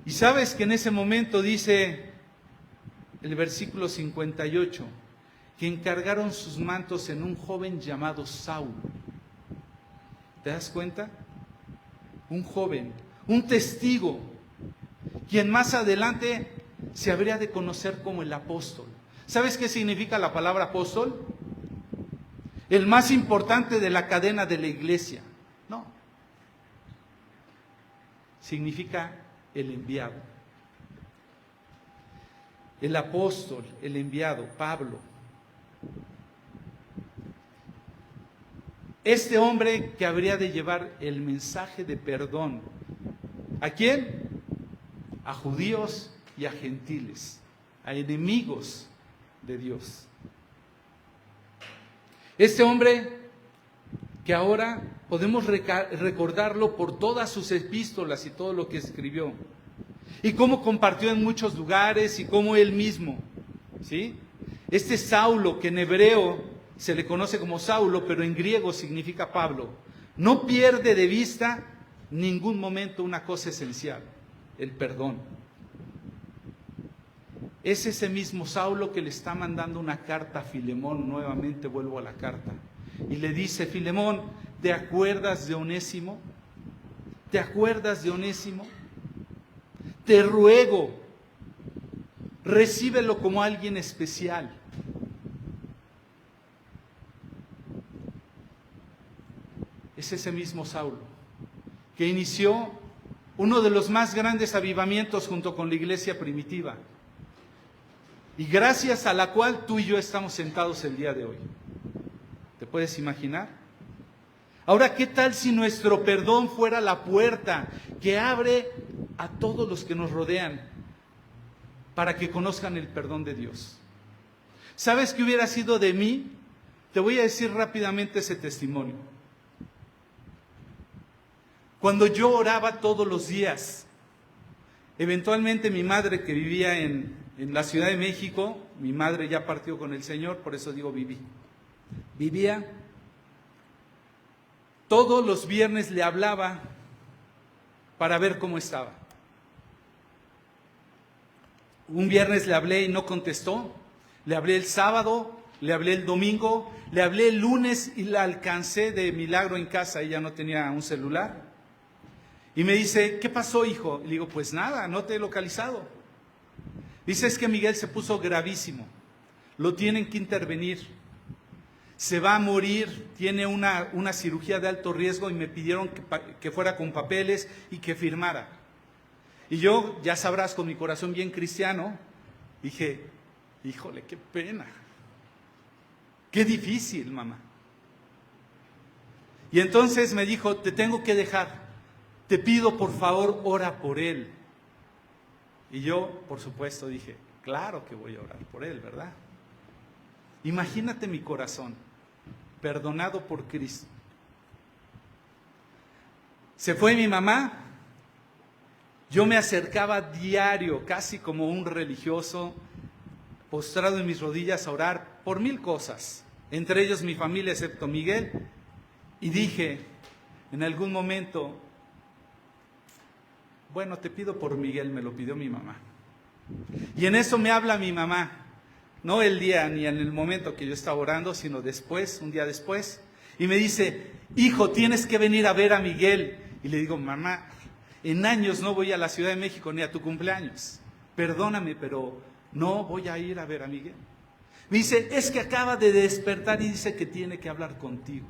Y sabes que en ese momento dice el versículo 58, que encargaron sus mantos en un joven llamado Saulo. ¿Te das cuenta? Un joven, un testigo, quien más adelante se habría de conocer como el apóstol. ¿Sabes qué significa la palabra apóstol? El más importante de la cadena de la iglesia. No. Significa el enviado. El apóstol, el enviado, Pablo. Este hombre que habría de llevar el mensaje de perdón. ¿A quién? A judíos y a gentiles, a enemigos de Dios. Este hombre que ahora podemos recordarlo por todas sus epístolas y todo lo que escribió, y cómo compartió en muchos lugares y cómo él mismo, ¿sí? Este Saulo, que en hebreo se le conoce como Saulo, pero en griego significa Pablo, no pierde de vista ningún momento una cosa esencial, el perdón. Es ese mismo Saulo que le está mandando una carta a Filemón, nuevamente vuelvo a la carta, y le dice, Filemón, ¿te acuerdas de Onésimo? ¿Te acuerdas de Onésimo? Te ruego, recíbelo como alguien especial. Es ese mismo Saulo que inició uno de los más grandes avivamientos junto con la iglesia primitiva, y gracias a la cual tú y yo estamos sentados el día de hoy. ¿Te puedes imaginar? Ahora, ¿qué tal si nuestro perdón fuera la puerta que abre a todos los que nos rodean para que conozcan el perdón de Dios? ¿Sabes qué hubiera sido de mí? Te voy a decir rápidamente ese testimonio. Cuando yo oraba todos los días, eventualmente mi madre, que vivía en la Ciudad de México, mi madre ya partió con el Señor, por eso digo vivía, todos los viernes le hablaba para ver cómo estaba. Un viernes le hablé y no contestó, le hablé el sábado, le hablé el domingo, le hablé el lunes y la alcancé de milagro en casa, ella no tenía un celular. Y me dice, ¿qué pasó, hijo? Y le digo, pues nada, no te he localizado. Dice, es que Miguel se puso gravísimo, lo tienen que intervenir, se va a morir, tiene una cirugía de alto riesgo y me pidieron que fuera con papeles y que firmara. Y yo, ya sabrás, con mi corazón bien cristiano, dije, híjole, qué pena. Qué difícil, mamá. Y entonces me dijo, te tengo que dejar. Te pido, por favor, ora por él. Y yo, por supuesto, dije, claro que voy a orar por él, ¿verdad? Imagínate mi corazón, perdonado por Cristo. Se fue mi mamá. Yo me acercaba diario, casi como un religioso, postrado en mis rodillas a orar por 1000 cosas, entre ellos mi familia, excepto Miguel, y dije en algún momento, bueno, te pido por Miguel, me lo pidió mi mamá. Y en eso me habla mi mamá, no el día ni en el momento que yo estaba orando, sino después, un día después, y me dice, hijo, tienes que venir a ver a Miguel. Y le digo, mamá, en años no voy a la Ciudad de México ni a tu cumpleaños, perdóname, pero no voy a ir a ver a Miguel. Me dice, es que acaba de despertar y dice que tiene que hablar contigo.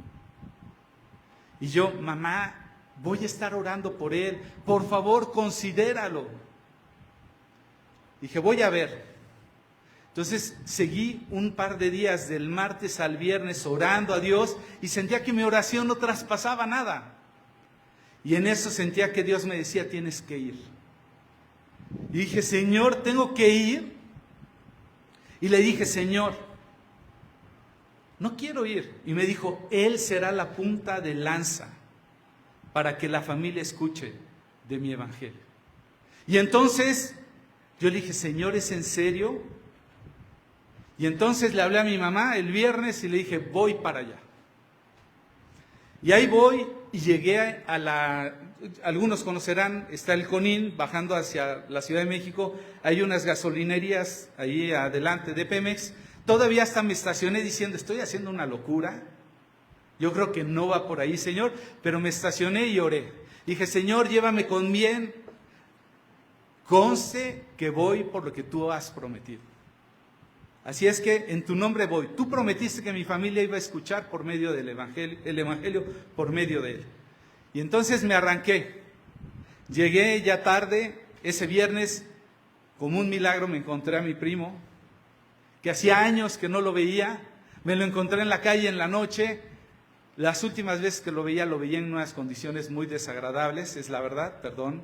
Y yo, mamá, voy a estar orando por él, por favor, considéralo. Dije, voy a ver. Entonces seguí un par de días, del martes al viernes, orando a Dios, y sentía que mi oración no traspasaba nada. Y en eso sentía que Dios me decía, tienes que ir. Y dije, Señor, tengo que ir. Y le dije, Señor, no quiero ir. Y me dijo, Él será la punta de lanza para que la familia escuche de mi evangelio. Y entonces yo le dije, Señor, ¿es en serio? Y entonces le hablé a mi mamá el viernes y le dije, voy para allá. Y ahí voy y llegué algunos conocerán, está el Conín bajando hacia la Ciudad de México, hay unas gasolinerías ahí adelante de Pemex. Todavía hasta me estacioné diciendo, estoy haciendo una locura, yo creo que no va por ahí, Señor, pero me estacioné y oré. Dije, Señor, llévame con bien, conste que voy por lo que tú has prometido. Así es que en tu nombre voy. Tú prometiste que mi familia iba a escuchar por medio del evangelio, el evangelio por medio de él. Y entonces me arranqué. Llegué ya tarde, ese viernes, como un milagro me encontré a mi primo, que hacía años que no lo veía. Me lo encontré en la calle en la noche. Las últimas veces que lo veía en unas condiciones muy desagradables, es la verdad, perdón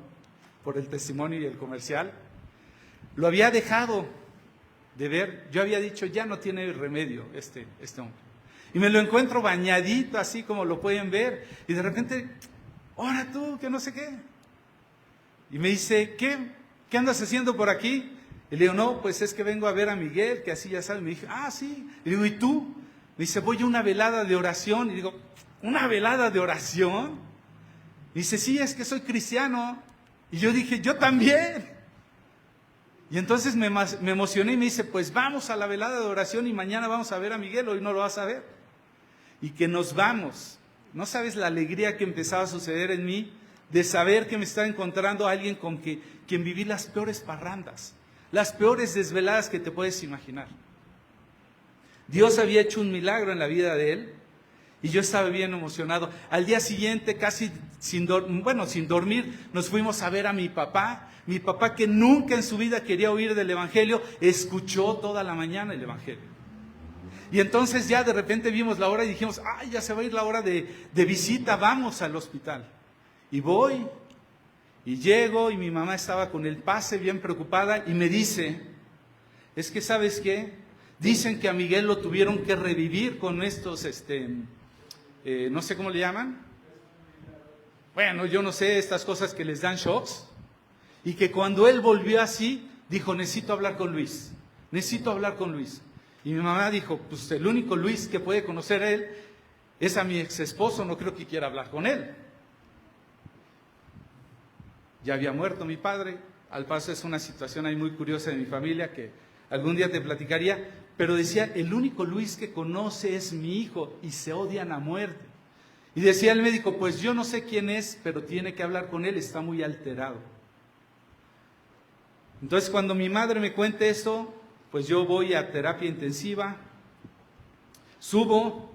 por el testimonio y el comercial. Lo había dejado de ver, yo había dicho, ya no tiene remedio este hombre. Y me lo encuentro bañadito, así como lo pueden ver, y de repente, ¡ahora tú, que no sé qué! Y me dice, ¿qué andas haciendo por aquí? Y le digo, no, pues es que vengo a ver a Miguel, que así ya sabe. Me dije, sí. Y le digo, ¿y tú? Me dice, voy a una velada de oración. Y digo, ¿una velada de oración? Me dice, sí, es que soy cristiano. Y yo dije, yo también. Y entonces me emocioné y me dice, pues vamos a la velada de oración y mañana vamos a ver a Miguel, hoy no lo vas a ver. Y que nos vamos. No sabes la alegría que empezaba a suceder en mí de saber que me estaba encontrando a alguien con quien viví las peores parrandas, las peores desveladas que te puedes imaginar. Dios había hecho un milagro en la vida de él y yo estaba bien emocionado. Al día siguiente, casi sin dormir, nos fuimos a ver a mi papá. Mi papá, que nunca en su vida quería oír del evangelio, escuchó toda la mañana el evangelio. Y entonces ya de repente vimos la hora y dijimos, ya se va a ir la hora de visita, vamos al hospital. Y voy, y llego, y mi mamá estaba con el pase bien preocupada, y me dice, es que ¿sabes qué? Dicen que a Miguel lo tuvieron que revivir con estos, no sé cómo le llaman. Bueno, yo no sé, estas cosas que les dan shocks. Y que cuando él volvió así, dijo, necesito hablar con Luis. Y mi mamá dijo, pues el único Luis que puede conocer a él es a mi ex esposo, no creo que quiera hablar con él. Ya había muerto mi padre, al paso es una situación ahí muy curiosa de mi familia que algún día te platicaría, pero decía, el único Luis que conoce es mi hijo y se odian a muerte. Y decía el médico, pues yo no sé quién es, pero tiene que hablar con él, está muy alterado. Entonces cuando mi madre me cuenta esto, pues yo voy a terapia intensiva, subo,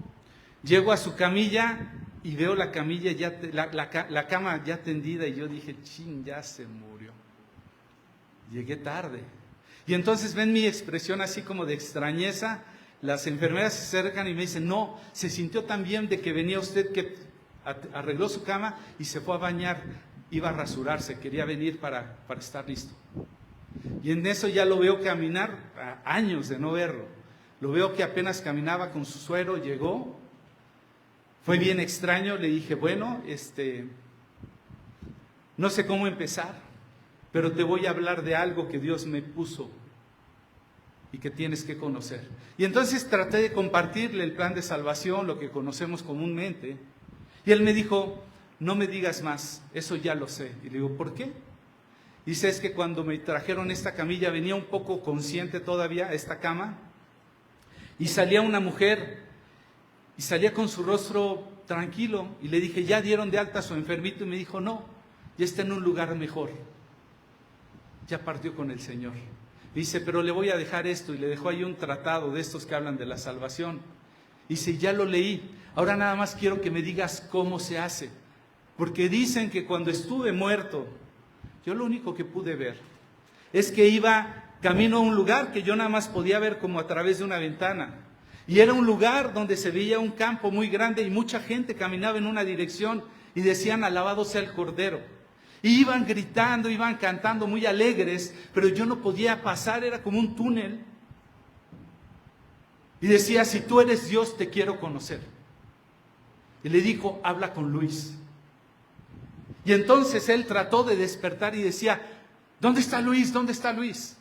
llego a su camilla y veo la camilla la cama ya tendida y yo dije, ya se murió. Llegué tarde. Y entonces ven mi expresión así como de extrañeza, las enfermeras se acercan y me dicen, no, se sintió tan bien de que venía usted que arregló su cama y se fue a bañar, iba a rasurarse, quería venir para estar listo. Y en eso ya lo veo caminar, a años de no verlo. Lo veo que apenas caminaba con su suero, llegó. Fue bien extraño, le dije, bueno, no sé cómo empezar, pero te voy a hablar de algo que Dios me puso y que tienes que conocer. Y entonces traté de compartirle el plan de salvación, lo que conocemos comúnmente. Y él me dijo, no me digas más, eso ya lo sé. Y le digo, ¿por qué? Dice, es que cuando me trajeron esta camilla, venía un poco consciente todavía, esta cama, y salía una mujer, y salía con su rostro tranquilo, y le dije, ¿ya dieron de alta a su enfermito? Y me dijo, no, ya está en un lugar mejor, ya partió con el Señor. Dice, pero le voy a dejar esto, y le dejó ahí un tratado de estos que hablan de la salvación. Dice, ya lo leí, ahora nada más quiero que me digas cómo se hace, porque dicen que cuando estuve muerto, yo lo único que pude ver es que iba camino a un lugar que yo nada más podía ver como a través de una ventana. Y era un lugar donde se veía un campo muy grande y mucha gente caminaba en una dirección y decían, alabado sea el Cordero. Y iban gritando, iban cantando muy alegres, pero yo no podía pasar, era como un túnel. Y decía, si tú eres Dios, te quiero conocer. Y le dijo, habla con Luis. Y entonces él trató de despertar y decía, ¿dónde está Luis? ¿Dónde está Luis?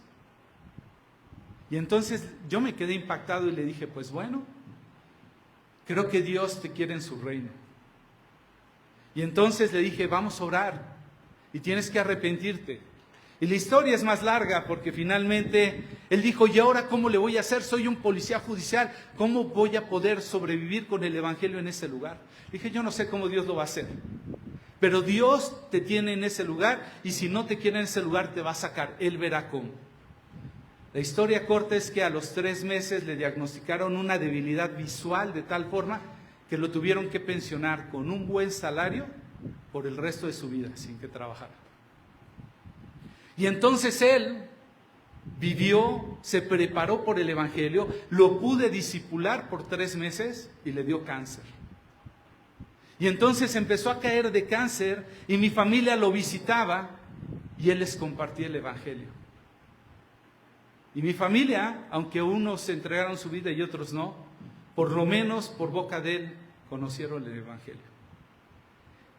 Y entonces yo me quedé impactado y le dije, pues bueno, creo que Dios te quiere en su reino. Y entonces le dije, vamos a orar y tienes que arrepentirte. Y la historia es más larga porque finalmente él dijo, ¿y ahora cómo le voy a hacer? Soy un policía judicial, ¿cómo voy a poder sobrevivir con el evangelio en ese lugar? Dije, yo no sé cómo Dios lo va a hacer. Pero Dios te tiene en ese lugar y si no te quiere en ese lugar te va a sacar. Él verá cómo. La historia corta es que a los 3 meses le diagnosticaron una debilidad visual de tal forma que lo tuvieron que pensionar con un buen salario por el resto de su vida sin que trabajara. Y entonces él vivió, se preparó por el evangelio, lo pude discipular por 3 meses y le dio cáncer. Y entonces empezó a caer de cáncer y mi familia lo visitaba y él les compartía el evangelio. Y mi familia, aunque unos entregaron su vida y otros no, por lo menos por boca de él conocieron el evangelio.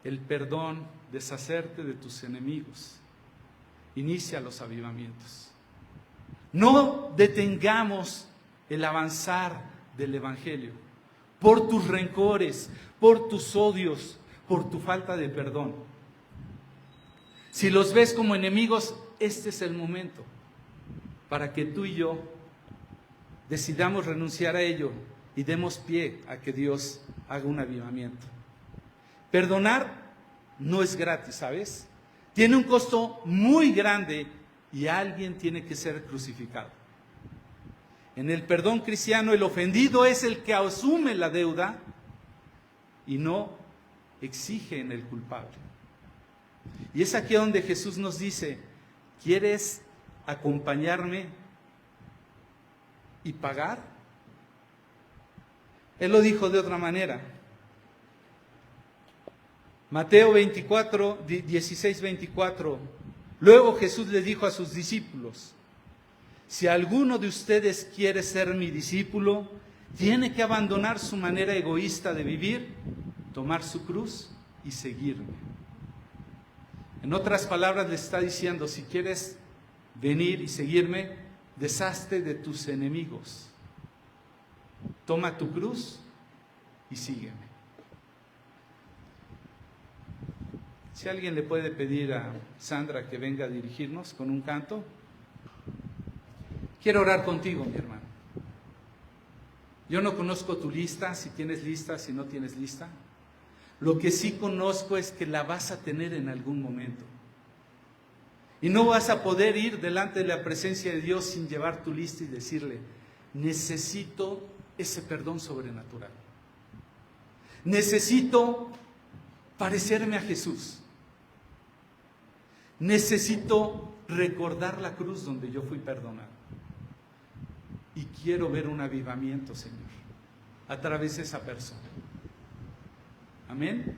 El perdón, deshacerte de tus enemigos, inicia los avivamientos. No detengamos el avanzar del evangelio por tus rencores, por tus odios, por tu falta de perdón. Si los ves como enemigos, este es el momento para que tú y yo decidamos renunciar a ello y demos pie a que Dios haga un avivamiento. Perdonar no es gratis, ¿sabes? Tiene un costo muy grande y alguien tiene que ser crucificado. En el perdón cristiano, el ofendido es el que asume la deuda y no exige en el culpable. Y es aquí donde Jesús nos dice, ¿quieres acompañarme y pagar? Él lo dijo de otra manera. Mateo 16:24. Luego Jesús le dijo a sus discípulos, si alguno de ustedes quiere ser mi discípulo, tiene que abandonar su manera egoísta de vivir, tomar su cruz y seguirme. En otras palabras le está diciendo, si quieres venir y seguirme, deshazte de tus enemigos. Toma tu cruz y sígueme. Si alguien le puede pedir a Sandra que venga a dirigirnos con un canto. Quiero orar contigo, mi hermano. Yo no conozco tu lista, si tienes lista, si no tienes lista. Lo que sí conozco es que la vas a tener en algún momento. Y no vas a poder ir delante de la presencia de Dios sin llevar tu lista y decirle, necesito ese perdón sobrenatural. Necesito parecerme a Jesús. Necesito recordar la cruz donde yo fui perdonado. y quiero ver un avivamiento, Señor, a través de esa persona. Amén.